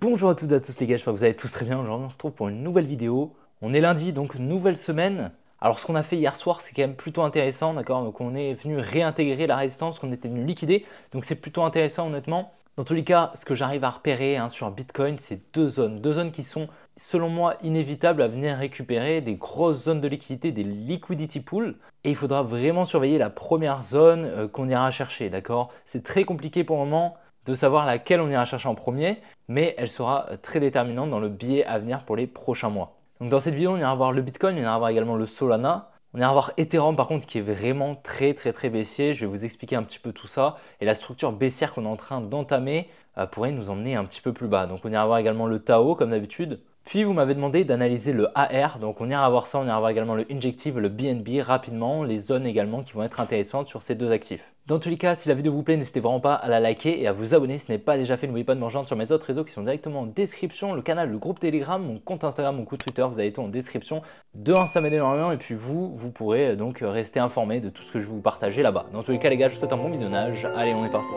Bonjour à toutes et à tous les gars, j'espère que vous allez tous très bien. Aujourd'hui on se retrouve pour une nouvelle vidéo. On est lundi, donc nouvelle semaine. Alors ce qu'on a fait hier soir c'est quand même plutôt intéressant, d'accord. Donc on est venu réintégrer la résistance qu'on était venu liquider. Donc c'est plutôt intéressant honnêtement. Dans tous les cas, ce que j'arrive à repérer sur Bitcoin, c'est deux zones qui sont selon moi inévitables à venir récupérer, des grosses zones de liquidité, des liquidity pools. Et il faudra vraiment surveiller la première zone qu'on ira chercher, d'accord. C'est très compliqué pour le moment de savoir laquelle on ira chercher en premier, mais elle sera très déterminante dans le billet à venir pour les prochains mois. Donc dans cette vidéo, on ira voir le Bitcoin, on ira voir également le Solana, on ira voir Ethereum par contre qui est vraiment très baissier. Je vais vous expliquer un petit peu tout ça et la structure baissière qu'on est en train d'entamer pourrait nous emmener un petit peu plus bas. Donc on ira voir également le Tao comme d'habitude. Puis vous m'avez demandé d'analyser le AR, donc on ira voir ça, on ira voir également le Injective, le BNB rapidement, les zones également qui vont être intéressantes sur ces deux actifs. Dans tous les cas, si la vidéo vous plaît, n'hésitez vraiment pas à la liker et à vous abonner si ce n'est pas déjà fait. N'oubliez pas de me rejoindre sur mes autres réseaux qui sont directement en description, le canal, le groupe Telegram, mon compte Instagram, mon compte Twitter, vous avez tout en description. De un, ça m'aide énormément et puis vous pourrez donc rester informé de tout ce que je vais vous partager là-bas. Dans tous les cas les gars, je vous souhaite un bon visionnage. Allez, on est parti.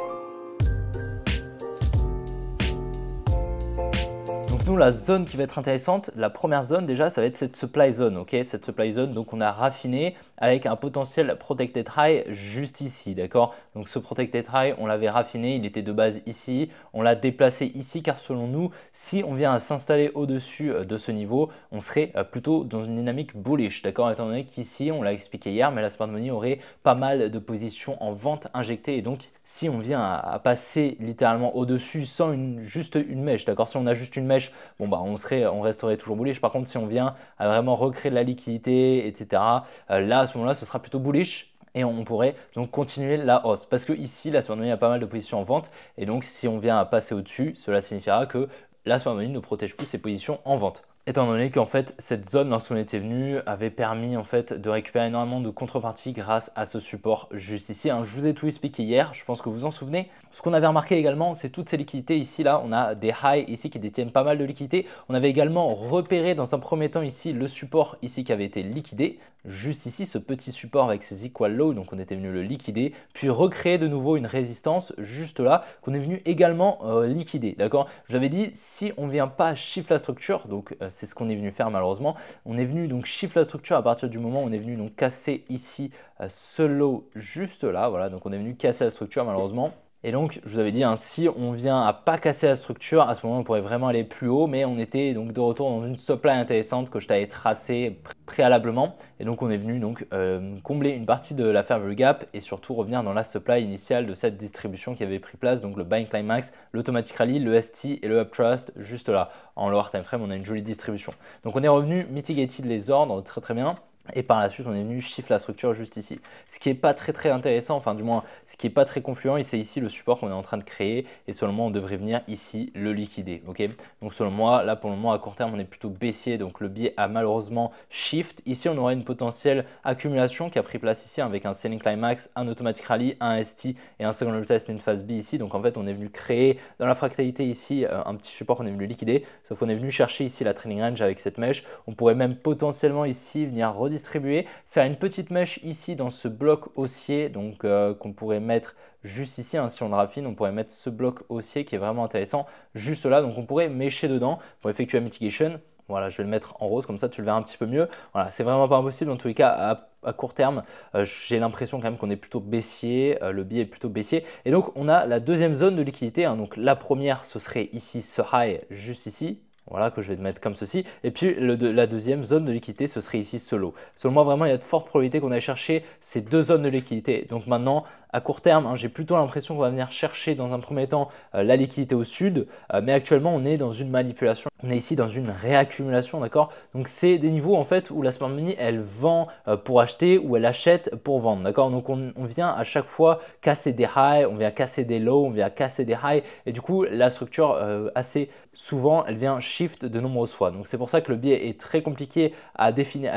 Donc nous, la zone qui va être intéressante, la première zone déjà, ça va être cette supply zone, ok. Cette supply zone, donc on a raffiné avec un potentiel protected high juste ici, d'accord. Donc ce protected high, on l'avait raffiné, il était de base ici, on l'a déplacé ici car selon nous, si on vient à s'installer au-dessus de ce niveau, on serait plutôt dans une dynamique bullish, d'accord, étant donné qu'ici, on l'a expliqué hier, mais la smart money aurait pas mal de positions en vente injectées et donc si on vient à passer littéralement au-dessus sans juste une mèche, d'accord, si on a juste une mèche, bon bah on resterait toujours bullish. Par contre, si on vient à vraiment recréer de la liquidité, etc., là à ce moment-là, ce sera plutôt bullish. Et on pourrait donc continuer la hausse. Parce que ici, la smart money a pas mal de positions en vente. Et donc, si on vient à passer au-dessus, cela signifiera que la smart money ne protège plus ses positions en vente. Étant donné qu'en fait, cette zone, lorsqu'on était venu, avait permis en fait de récupérer énormément de contreparties grâce à ce support juste ici. Je vous ai tout expliqué hier, je pense que vous vous en souvenez. Ce qu'on avait remarqué également, c'est toutes ces liquidités ici, là, on a des highs ici qui détiennent pas mal de liquidités. On avait également repéré dans un premier temps ici le support ici qui avait été liquidé. Juste ici, ce petit support avec ses equal low, donc on était venu le liquider, puis recréer de nouveau une résistance juste là qu'on est venu également liquider, d'accord. J'avais dit si on ne vient pas shift la structure, donc c'est ce qu'on est venu faire malheureusement, on est venu donc shift la structure à partir du moment où on est venu donc casser ici ce low juste là, voilà, donc on est venu casser la structure malheureusement. Et donc, je vous avais dit, si on vient à pas casser la structure, à ce moment on pourrait vraiment aller plus haut, mais on était donc de retour dans une supply intéressante que je t'avais tracée préalablement. Et donc, on est venu donc combler une partie de la fair value gap et surtout revenir dans la supply initiale de cette distribution qui avait pris place, donc le buying climax, l'automatic rally, le ST et le uptrust juste là. En lower time frame, on a une jolie distribution. Donc, on est revenu mitigated les ordres très bien. Et par la suite, on est venu shift la structure juste ici. Ce qui n'est pas très intéressant, enfin du moins, ce qui n'est pas très confluent, c'est ici le support qu'on est en train de créer. Et selon moi, on devrait venir ici le liquider. Ok. Donc selon moi, là pour le moment, à court terme, on est plutôt baissier. Donc le biais a malheureusement shift. Ici, on aura une potentielle accumulation qui a pris place ici avec un selling climax, un automatic rally, un ST et un second retest et une phase B ici. Donc en fait, on est venu créer dans la fractalité ici un petit support qu'on est venu liquider. Sauf qu'on est venu chercher ici la trailing range avec cette mèche. On pourrait même potentiellement ici venir redistribuer, faire une petite mèche ici dans ce bloc haussier, donc qu'on pourrait mettre juste ici, si on le raffine, on pourrait mettre ce bloc haussier qui est vraiment intéressant juste là, donc on pourrait mècher dedans pour effectuer la mitigation. Voilà, je vais le mettre en rose, comme ça tu le verras un petit peu mieux. Voilà, c'est vraiment pas impossible, en tous les cas à court terme, j'ai l'impression quand même qu'on est plutôt baissier, le biais est plutôt baissier. Et donc on a la deuxième zone de liquidité, donc la première ce serait ici ce high juste ici. Voilà, que je vais te mettre comme ceci. Et puis la deuxième zone de liquidité, ce serait ici ce lot. Selon moi, vraiment, il y a de fortes probabilités qu'on aille chercher ces deux zones de liquidité. Donc maintenant, à court terme, j'ai plutôt l'impression qu'on va venir chercher dans un premier temps la liquidité au sud. Mais actuellement, on est dans une manipulation. On est ici dans une réaccumulation, d'accord. Donc c'est des niveaux en fait où la smart money, elle vend pour acheter ou elle achète pour vendre, d'accord. Donc on vient à chaque fois casser des highs, on vient casser des lows, on vient casser des highs. Et du coup, la structure assez souvent, elle vient shift de nombreuses fois. Donc c'est pour ça que le biais est très compliqué à définir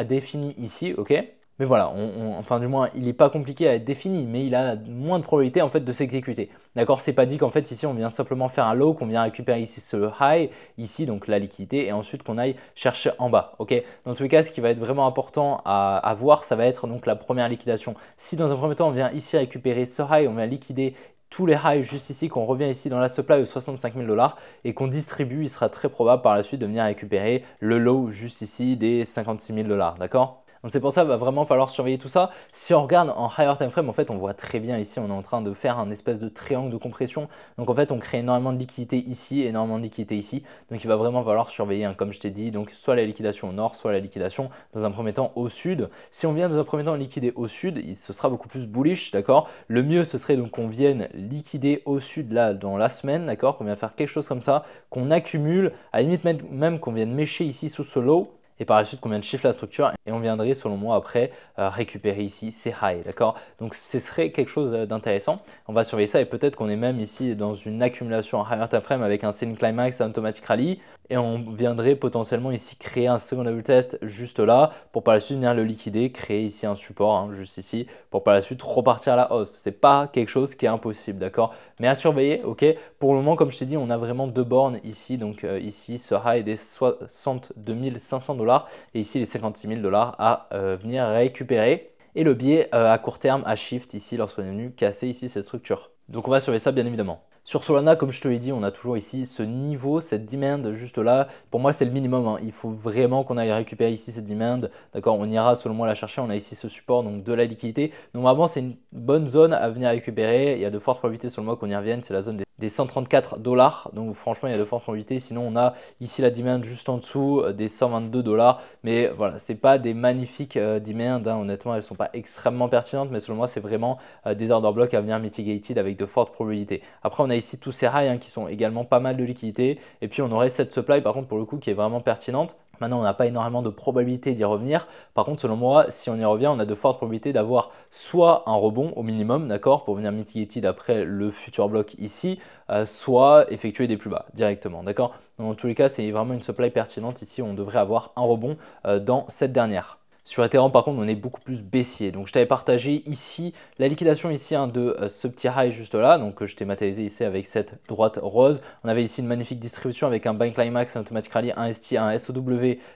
ici, ok. Mais voilà, enfin du moins, il n'est pas compliqué à être défini, mais il a moins de probabilité en fait de s'exécuter. D'accord, c'est pas dit qu'en fait ici on vient simplement faire un low, qu'on vient récupérer ici ce high, ici donc la liquidité, et ensuite qu'on aille chercher en bas. Ok. Dans tous les cas, ce qui va être vraiment important à voir, ça va être donc la première liquidation. Si dans un premier temps on vient ici récupérer ce high, on vient liquider tous les highs juste ici, qu'on revient ici dans la supply aux 65 000 $ et qu'on distribue, il sera très probable par la suite de venir récupérer le low juste ici des 56 000 $, d'accord? Donc c'est pour ça qu'il va vraiment falloir surveiller tout ça. Si on regarde en higher time frame, en fait, on voit très bien ici, on est en train de faire un espèce de triangle de compression. Donc en fait, on crée énormément de liquidité ici, énormément de liquidité ici. Donc il va vraiment falloir surveiller, hein, comme je t'ai dit, donc soit la liquidation au nord, soit la liquidation dans un premier temps au sud. Si on vient dans un premier temps liquider au sud, ce sera beaucoup plus bullish, d'accord? Le mieux, ce serait donc qu'on vienne liquider au sud là dans la semaine, d'accord? Qu'on vienne faire quelque chose comme ça, qu'on accumule, à la limite même qu'on vienne mécher ici sous ce low. Et par la suite, qu'on vient de shift la structure et on viendrait, selon moi, après récupérer ici ces highs, d'accord? Donc, ce serait quelque chose d'intéressant. On va surveiller ça et peut-être qu'on est même ici dans une accumulation en higher time frame avec un selling climax, un automatic rally et on viendrait potentiellement ici créer un second level test juste là pour par la suite venir le liquider, créer ici un support, hein, juste ici, pour par la suite repartir à la hausse. Ce n'est pas quelque chose qui est impossible, d'accord? Mais à surveiller, ok? Pour le moment, comme je t'ai dit, on a vraiment deux bornes ici. Donc ici, ce high des 62 500 $ et ici les 56 000 $ à venir récupérer. Et le biais à court terme à shift ici lorsqu'on est venu casser ici cette structure. Donc on va surveiller ça bien évidemment. Sur Solana, comme je te l'ai dit, on a toujours ici ce niveau, cette demand juste là. Pour moi, c'est le minimum, hein. Il faut vraiment qu'on aille récupérer ici cette demand. D'accord, on ira selon moi la chercher. On a ici ce support, donc de la liquidité. Donc vraiment, c'est une bonne zone à venir récupérer. Il y a de fortes probabilités selon moi qu'on y revienne. C'est la zone des 134 $. Donc franchement, il y a de fortes probabilités. Sinon, on a ici la demand juste en dessous des 122 $. Mais voilà, ce n'est pas des magnifiques demand, hein. Honnêtement, elles ne sont pas extrêmement pertinentes. Mais selon moi, c'est vraiment des order blocks à venir mitigated avec de fortes probabilités. Après, on a ici tous ces highs, hein, qui sont également pas mal de liquidité. Et puis, on aurait cette supply, par contre, pour le coup, qui est vraiment pertinente. Maintenant, on n'a pas énormément de probabilité d'y revenir. Par contre, selon moi, si on y revient, on a de fortes probabilités d'avoir soit un rebond au minimum, d'accord, pour venir mitigated après le futur bloc ici, soit effectuer des plus bas directement, d'accord. Dans tous les cas, c'est vraiment une supply pertinente ici. On devrait avoir un rebond dans cette dernière. Sur Ethereum, par contre, on est beaucoup plus baissier. Donc, je t'avais partagé ici la liquidation ici, hein, de ce petit high juste là. Donc, je t'ai matérialisé ici avec cette droite rose. On avait ici une magnifique distribution avec un buy climax, un automatic rally, un ST, un SOW.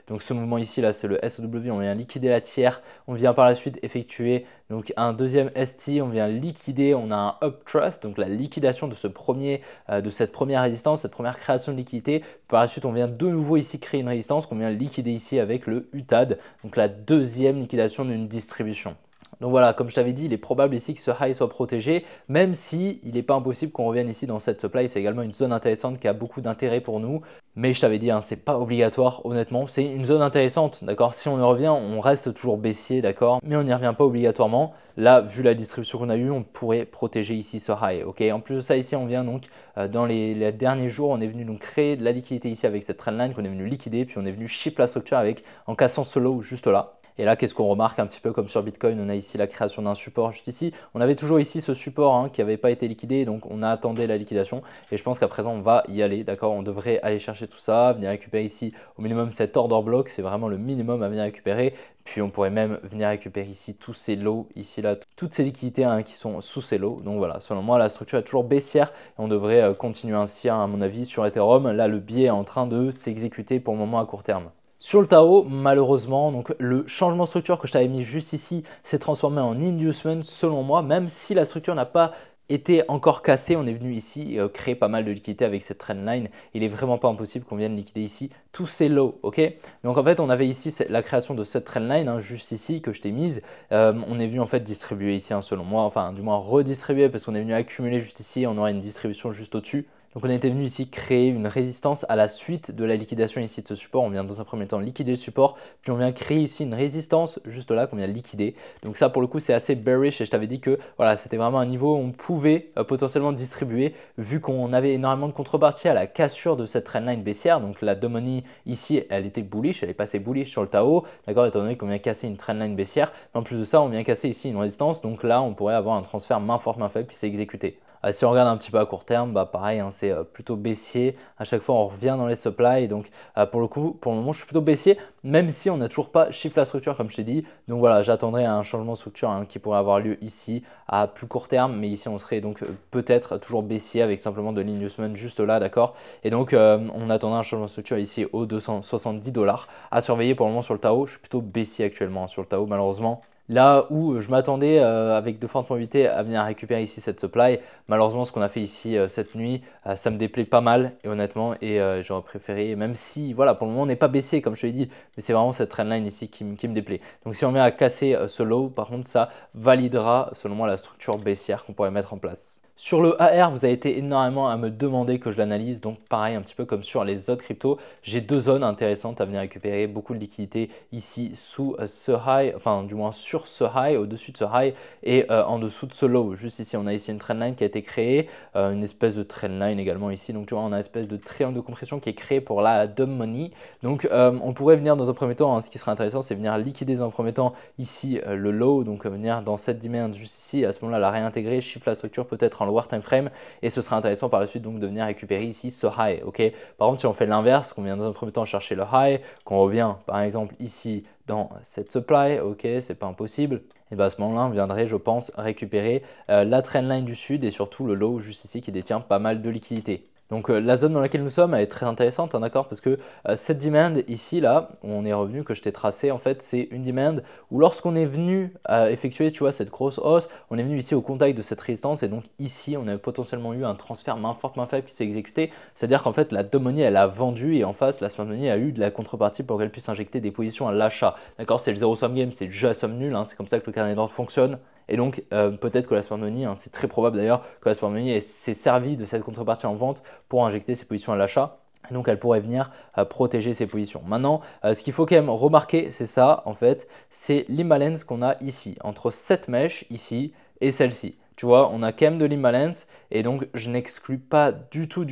Donc, ce mouvement ici, là, c'est le SOW. On vient liquider la tiers. On vient par la suite effectuer donc un deuxième ST. On vient liquider. On a un up trust, donc la liquidation de cette première résistance, cette première création de liquidité. Par la suite, on vient de nouveau ici créer une résistance qu'on vient liquider ici avec le UTAD, donc la deuxième liquidation d'une distribution. Donc voilà, comme je t'avais dit, il est probable ici que ce high soit protégé, même si il n'est pas impossible qu'on revienne ici dans cette supply. C'est également une zone intéressante qui a beaucoup d'intérêt pour nous. Mais je t'avais dit, hein, ce n'est pas obligatoire, honnêtement. C'est une zone intéressante, d'accord? Si on y revient, on reste toujours baissier, d'accord? Mais on n'y revient pas obligatoirement. Là, vu la distribution qu'on a eue, on pourrait protéger ici ce high, ok? En plus de ça, ici, on vient donc, dans les derniers jours, on est venu donc créer de la liquidité ici avec cette trendline qu'on est venu liquider, puis on est venu shift la structure en cassant ce low juste là. Et là, qu'est-ce qu'on remarque un petit peu comme sur Bitcoin? On a ici la création d'un support juste ici. On avait toujours ici ce support, hein, qui n'avait pas été liquidé, donc on a attendu la liquidation. Et je pense qu'à présent, on va y aller, d'accord? On devrait aller chercher tout ça, venir récupérer ici au minimum cet order block. C'est vraiment le minimum à venir récupérer. Puis on pourrait même venir récupérer ici tous ces lots, ici là, toutes ces liquidités, hein, qui sont sous ces lots. Donc voilà, selon moi, la structure est toujours baissière et on devrait continuer ainsi, hein, à mon avis, sur Ethereum. Là, le biais est en train de s'exécuter pour le moment à court terme. Sur le Tao, malheureusement, donc le changement de structure que je t'avais mis juste ici s'est transformé en inducement selon moi, même si la structure n'a pas été encore cassée, on est venu ici créer pas mal de liquidités avec cette trendline. Il n'est vraiment pas impossible qu'on vienne liquider ici tous ces lots, ok? Donc en fait, on avait ici la création de cette trendline, hein, juste ici que je t'ai mise. On est venu en fait distribuer ici, hein, selon moi, enfin du moins redistribuer parce qu'on est venu accumuler juste ici. On aura une distribution juste au-dessus. Donc on était venu ici créer une résistance à la suite de la liquidation ici de ce support. On vient dans un premier temps liquider le support, puis on vient créer ici une résistance juste là qu'on vient liquider. Donc ça pour le coup c'est assez bearish et je t'avais dit que voilà, c'était vraiment un niveau où on pouvait potentiellement distribuer vu qu'on avait énormément de contrepartie à la cassure de cette trendline baissière. Donc la money ici elle était bullish, elle est passée bullish sur le Tao, d'accord, étant donné qu'on vient casser une trendline baissière. Mais en plus de ça on vient casser ici une résistance, donc là on pourrait avoir un transfert main forte main faible puis c'est exécuté. Si on regarde un petit peu à court terme, bah pareil, hein, c'est plutôt baissier. À chaque fois, on revient dans les supplies. Donc, pour le coup, pour le moment, je suis plutôt baissier, même si on n'a toujours pas shift la structure, comme je t'ai dit. Donc voilà, j'attendrai un changement de structure, hein, qui pourrait avoir lieu ici à plus court terme. Mais ici, on serait donc peut-être toujours baissier avec simplement de l'inducement juste là, d'accord? Et donc, on attendra un changement de structure ici aux 270 $. À surveiller pour le moment sur le Tao. Je suis plutôt baissier actuellement, hein, sur le Tao, malheureusement. Là où je m'attendais avec de fortes probabilités à venir récupérer ici cette supply, malheureusement ce qu'on a fait ici cette nuit, ça me déplaît pas mal et honnêtement et j'aurais préféré, même si voilà pour le moment on n'est pas baissier comme je te l'ai dit, mais c'est vraiment cette trendline ici qui me déplaît. Donc si on vient à casser ce low, par contre ça validera selon moi la structure baissière qu'on pourrait mettre en place. Sur le AR, vous avez été énormément à me demander que je l'analyse, donc pareil, un petit peu comme sur les autres cryptos, j'ai deux zones intéressantes à venir récupérer, beaucoup de liquidités ici sous ce high, enfin du moins sur ce high, au-dessus de ce high et en dessous de ce low. Juste ici, on a ici une trendline qui a été créée, une espèce de trendline également ici, donc tu vois, on a une espèce de triangle de compression qui est créé pour la dumb money. Donc on pourrait venir dans un premier temps, hein, ce qui serait intéressant, c'est venir liquider dans un premier temps ici le low, donc venir dans cette demand juste ici, à ce moment-là la réintégrer, shift la structure peut-être en lower time frame et ce sera intéressant par la suite donc de venir récupérer ici ce high. Ok. Par contre, si on fait l'inverse, qu'on vient dans un premier temps chercher le high, qu'on revient par exemple ici dans cette supply, ok, c'est pas impossible. Et bien à ce moment-là, on viendrait, je pense, récupérer la trendline du sud et surtout le low juste ici qui détient pas mal de liquidités. Donc la zone dans laquelle nous sommes, elle est très intéressante, hein, d'accord, parce que cette demand ici, là, où on est revenu, que je t'ai tracé, en fait, c'est une demand où lorsqu'on est venu effectuer, tu vois, cette grosse hausse, on est venu ici au contact de cette résistance et donc ici, on a potentiellement eu un transfert main forte, main faible qui s'est exécuté. C'est-à-dire qu'en fait, la dumb money, elle a vendu et en face, la smart money a eu de la contrepartie pour qu'elle puisse injecter des positions à l'achat. D'accord, c'est le zéro sum game, c'est le jeu à somme nulle, hein, c'est comme ça que le carnet d'ordre fonctionne. Et donc, peut-être que la smart money, hein, c'est très probable d'ailleurs que la smart money s'est servi de cette contrepartie en vente pour injecter ses positions à l'achat. Et donc, elle pourrait venir protéger ses positions. Maintenant, ce qu'il faut quand même remarquer, c'est ça, en fait, c'est l'imbalance qu'on a ici, entre cette mèche ici et celle-ci. Tu vois, on a quand même de l'imbalance et donc je n'exclus pas du tout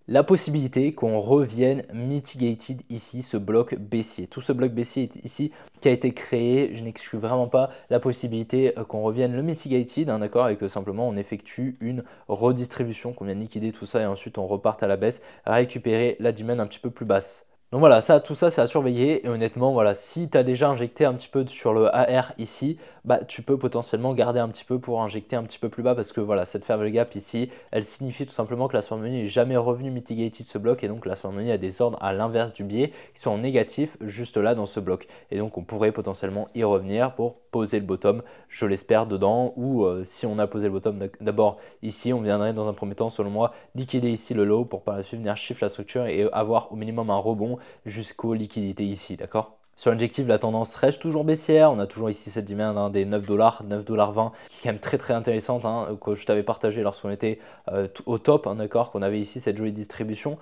la possibilité qu'on revienne mitigated ici, ce bloc baissier. Tout ce bloc baissier ici qui a été créé, je n'exclus vraiment pas la possibilité qu'on revienne le mitigated, hein, d'accord, et que simplement on effectue une redistribution, qu'on vienne liquider tout ça et ensuite on reparte à la baisse, à récupérer la demand un petit peu plus basse. Donc voilà, tout ça, c'est à surveiller. Et honnêtement, voilà, si tu as déjà injecté un petit peu sur le AR ici, bah, tu peux potentiellement garder un petit peu pour injecter un petit peu plus bas parce que voilà, cette faible gap ici, elle signifie tout simplement que la smart money n'est jamais revenue mitigated ce bloc et donc la smart money a des ordres à l'inverse du biais qui sont en négatif juste là dans ce bloc. Et donc on pourrait potentiellement y revenir pour poser le bottom, je l'espère, dedans ou si on a posé le bottom d'abord ici, on viendrait dans un premier temps, selon moi, liquider ici le low pour par la suite venir shift la structure et avoir au minimum un rebond jusqu'aux liquidités ici, d'accord? Sur l'objectif, la tendance reste toujours baissière. On a toujours ici cette demand hein, des 9$, 9,20$, qui est quand même très intéressante, hein, que je t'avais partagé lorsqu'on était au top, hein, d'accord, qu'on avait ici cette jolie distribution.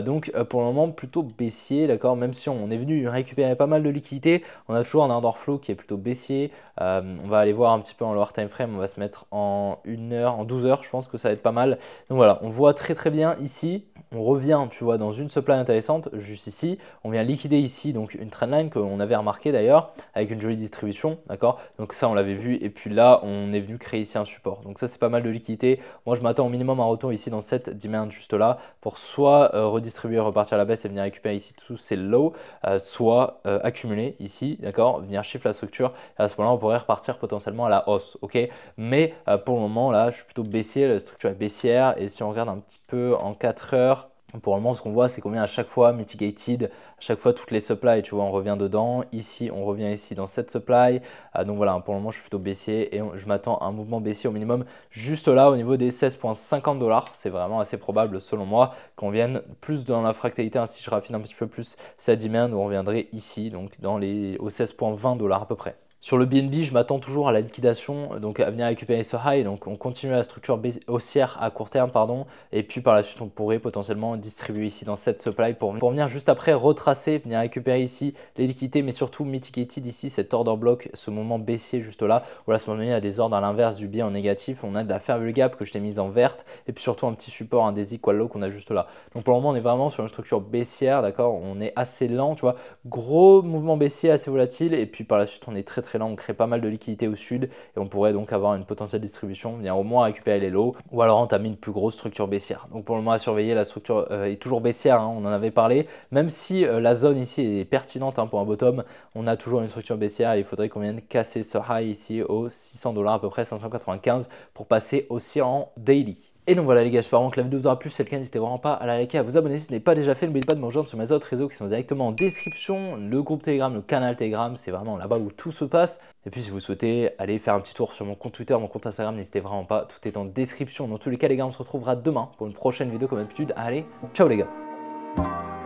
Donc pour le moment, plutôt baissier, d'accord, même si on est venu récupérer pas mal de liquidités, on a toujours un order flow qui est plutôt baissier. On va aller voir un petit peu en lower time frame, on va se mettre en 1 heure, en 12 heures, je pense que ça va être pas mal. Donc voilà, on voit très bien ici. On revient, tu vois, dans une supply intéressante, juste ici. On vient liquider ici, donc une trendline qu'on avait remarqué d'ailleurs, avec une jolie distribution, d'accord. Donc ça, on l'avait vu. Et puis là, on est venu créer ici un support. Donc ça, c'est pas mal de liquidité. Moi, je m'attends au minimum à un retour ici dans cette demand juste là, pour soit redistribuer, repartir à la baisse et venir récupérer ici tous ces lows, soit accumuler ici, d'accord, venir shift la structure. Et à ce moment-là, on pourrait repartir potentiellement à la hausse, ok. Mais pour le moment, là, je suis plutôt baissier, la structure est baissière. Et si on regarde un petit peu en 4 heures, pour le moment, ce qu'on voit, c'est qu'on vient à chaque fois mitigated, à chaque fois toutes les supplies, tu vois, on revient dedans. Ici, on revient ici dans cette supply. Donc voilà, pour le moment, je suis plutôt baissier et je m'attends à un mouvement baissier au minimum juste là au niveau des 16,50$. C'est vraiment assez probable, selon moi, qu'on vienne plus dans la fractalité. Si je raffine un petit peu plus cette demand, on reviendrait ici, donc aux 16,20$ à peu près. Sur le BNB, je m'attends toujours à la liquidation, donc à venir récupérer ce high. Donc on continue la structure haussière à court terme, pardon. Et puis par la suite, on pourrait potentiellement distribuer ici dans cette supply pour venir juste après retracer, venir récupérer ici les liquidités, mais surtout mitigated ici cet order block, ce moment baissier juste là, où là, à ce moment-là, il y a des ordres à l'inverse du biais en négatif. On a de la fair value gap que je t'ai mise en verte, et puis surtout un petit support, un des equal low qu'on a juste là. Donc pour le moment, on est vraiment sur une structure baissière, d'accord. On est assez lent, tu vois. Gros mouvement baissier, assez volatile, et puis par la suite, on est très là, on crée pas mal de liquidités au sud et on pourrait donc avoir une potentielle distribution, venir au moins récupérer les lots ou alors entamer une plus grosse structure baissière. Donc pour le moment à surveiller, la structure est toujours baissière, hein, on en avait parlé, même si la zone ici est pertinente hein, pour un bottom, on a toujours une structure baissière et il faudrait qu'on vienne casser ce high ici aux 600$ à peu près, 595 pour passer aussi en daily. Et donc voilà les gars, j'espère vraiment que la vidéo vous aura plu. Si c'est le cas, n'hésitez vraiment pas à la liker, à vous abonner si ce n'est pas déjà fait. N'oubliez pas de me rejoindre sur mes autres réseaux qui sont directement en description. Le groupe Telegram, le canal Telegram, c'est vraiment là-bas où tout se passe. Et puis si vous souhaitez aller faire un petit tour sur mon compte Twitter, mon compte Instagram, n'hésitez vraiment pas. Tout est en description. Dans tous les cas les gars, on se retrouvera demain pour une prochaine vidéo comme d'habitude. Allez, ciao les gars.